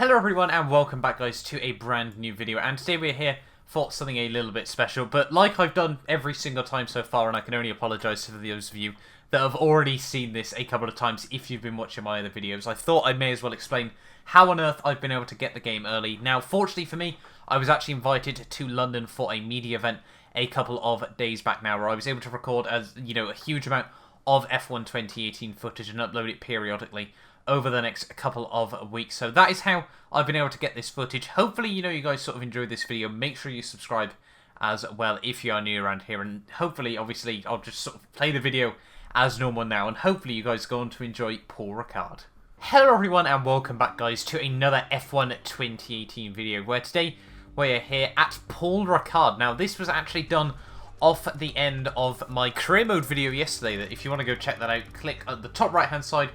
Hello everyone and welcome back guys to a brand new video, and today we're here for something a little bit special, but like I've done every single time so far, and I can only apologise to those of you that have already seen this a couple of times if you've been watching my other videos. I thought I may as well explain how on earth I've been able to get the game early. Now fortunately for me, I was actually invited to London for a media event a couple of days back now, where I was able to record a huge amount of F1 2018 footage and upload it periodically over the next couple of weeks. So that is how I've been able to get this footage. Hopefully, you guys sort of enjoyed this video. Make sure you subscribe as well if you are new around here. And hopefully, obviously, I'll just sort of play the video as normal now. And hopefully, you guys are going to enjoy Paul Ricard. Hello, everyone, and welcome back, guys, to another F1 2018 video, where today we're here at Paul Ricard. Now, this was actually done off the end of my career mode video yesterday. That if you want to go check that out, click at the top right-hand side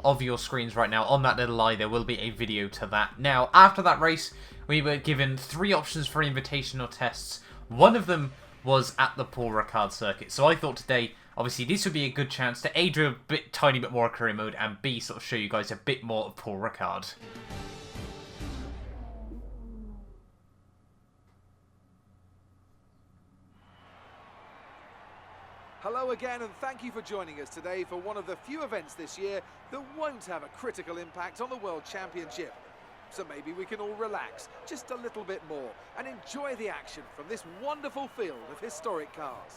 of your screens right now. On that little eye, there will be a video to that. Now, after that race, we were given 3 options for invitational tests. One of them was at the Paul Ricard circuit. So I thought today, obviously, this would be a good chance to A, do a tiny bit more career mode, and B, sort of show you guys a bit more of Paul Ricard. Hello again, and thank you for joining us today for one of the few events this year that won't have a critical impact on the World Championship. So maybe we can all relax just a little bit more and enjoy the action from this wonderful field of historic cars.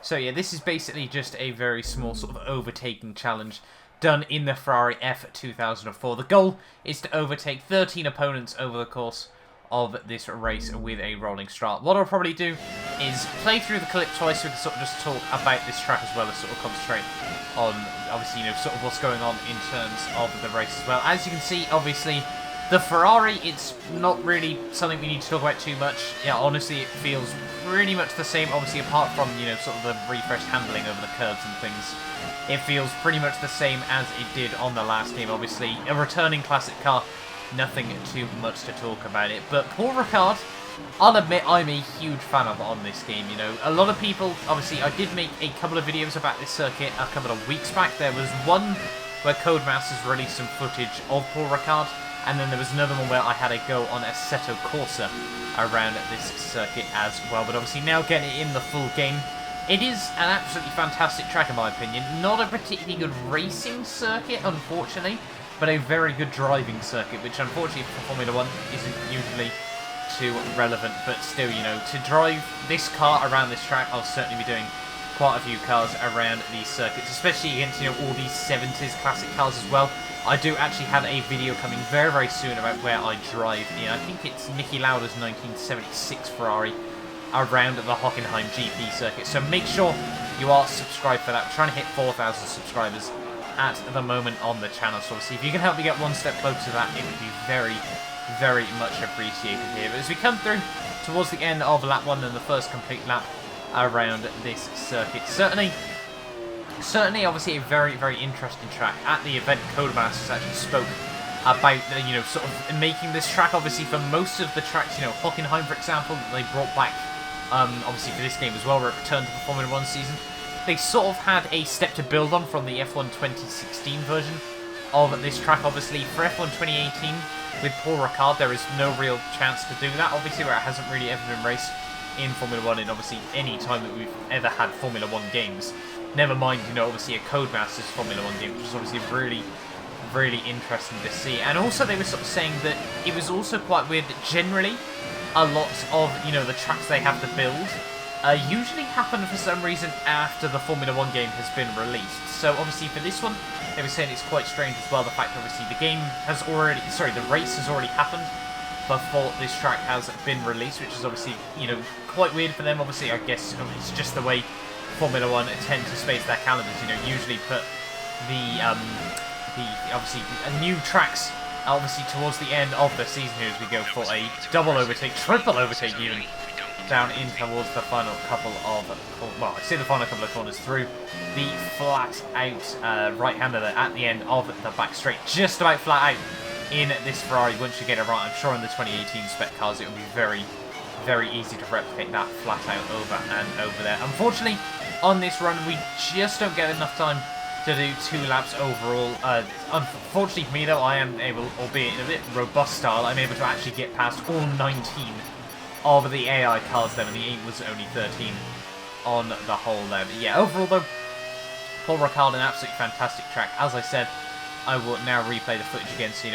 So yeah, this is basically just a very small sort of overtaking challenge done in the Ferrari F2004. The goal is to overtake 13 opponents over the course of this race with a rolling start. What I'll probably do is play through the clip twice so we can sort of just talk about this track as well as sort of concentrate on, obviously, sort of what's going on in terms of the race as well. As you can see, obviously, the Ferrari, it's not really something we need to talk about too much. Yeah, honestly, it feels pretty much the same, obviously, apart from, sort of the refreshed handling over the curbs and things. It feels pretty much the same as it did on the last game, obviously. A returning classic car, nothing too much to talk about it. But Paul Ricard, I'll admit I'm a huge fan of on this game. A lot of people, obviously, I did make a couple of videos about this circuit a couple of weeks back. There was one where Codemasters released some footage of Paul Ricard, and then there was another one where I had a go on Assetto Corsa around this circuit as well. But obviously now getting it in the full game, it is an absolutely fantastic track in my opinion. Not a particularly good racing circuit, unfortunately, but a very good driving circuit, which unfortunately for Formula 1 isn't usually too relevant. But still, to drive this car around this track, I'll certainly be doing quite a few cars around these circuits, especially against, all these 70s classic cars as well. I do actually have a video coming very, very soon about where I drive in, I think it's Niki Lauda's 1976 Ferrari, around the Hockenheim GP circuit. So make sure you are subscribed for that. We're trying to hit 4,000 subscribers at the moment on the channel, so obviously if you can help me get one step closer to that, it would be very, very much appreciated here. But as we come through towards the end of lap 1 and the first complete lap around this circuit, certainly obviously a very, very interesting track. At the event, Codemasters actually spoke about sort of making this track, obviously for most of the tracks, Hockenheim for example, they brought back obviously for this game as well, where it returned to the Formula 1 season. They sort of had a step to build on from the F1 2016 version of this track. Obviously, for F1 2018, with Paul Ricard, there is no real chance to do that, obviously, where it hasn't really ever been raced in Formula 1 in, obviously, any time that we've ever had Formula 1 games. Never mind, obviously, a Codemasters Formula 1 game, which is obviously really, really interesting to see. And also, they were sort of saying that it was also quite weird that generally, a lot of, the tracks they have to build usually happen for some reason after the Formula 1 game has been released. So obviously for this one, they were saying it's quite strange as well, the fact obviously the race has already happened before this track has been released, which is obviously, quite weird for them. Obviously, I guess it's just the way Formula 1 tend to space their calendars, usually put the obviously new tracks obviously towards the end of the season here as we go for a double overtake, triple overtake even, down in towards the final couple of, well, I say the final couple of corners through the flat-out right-hander at the end of the back straight. Just about flat out in this Ferrari once you get it right. I'm sure in the 2018 spec cars it will be very, very easy to replicate that flat-out over and over there. Unfortunately, on this run, we just don't get enough time to do 2 laps overall. Unfortunately for me though, I am able, albeit in a bit robust style, I'm able to actually get past all 19 of the AI cars then, and the 8 was only 13 on the whole there. But yeah, overall though, Paul Ricard, an absolutely fantastic track. As I said, I will now replay the footage again, so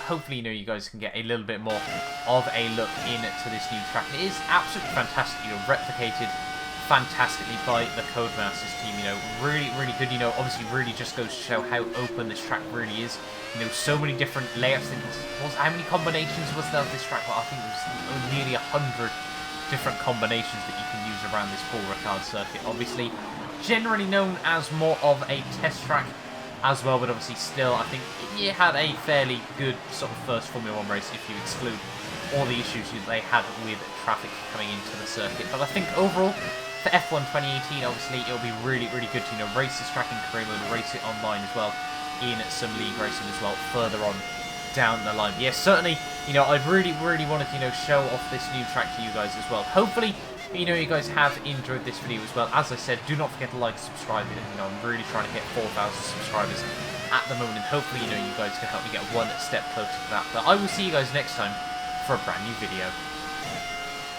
hopefully you guys can get a little bit more of a look into this new track. It is absolutely fantastic, replicated fantastically by the Codemasters team, really, really good, obviously really just goes to show how open this track really is, so many different layouts. How many combinations was there of this track? Well, I think it was nearly 100 different combinations that you can use around this Paul Ricard circuit, obviously generally known as more of a test track as well, but obviously still, I think it had a fairly good sort of first Formula 1 race if you exclude all the issues that they had with traffic coming into the circuit. But I think overall, for F1 2018, obviously, it'll be really, really good to, race this track in career mode, race it online as well, in some league racing as well, further on down the line. But yes, certainly, I really, really wanted to, show off this new track to you guys as well. Hopefully, you guys have enjoyed this video as well. As I said, do not forget to like, subscribe, I'm really trying to hit 4,000 subscribers at the moment, and hopefully, you guys can help me get one step closer to that. But I will see you guys next time for a brand new video.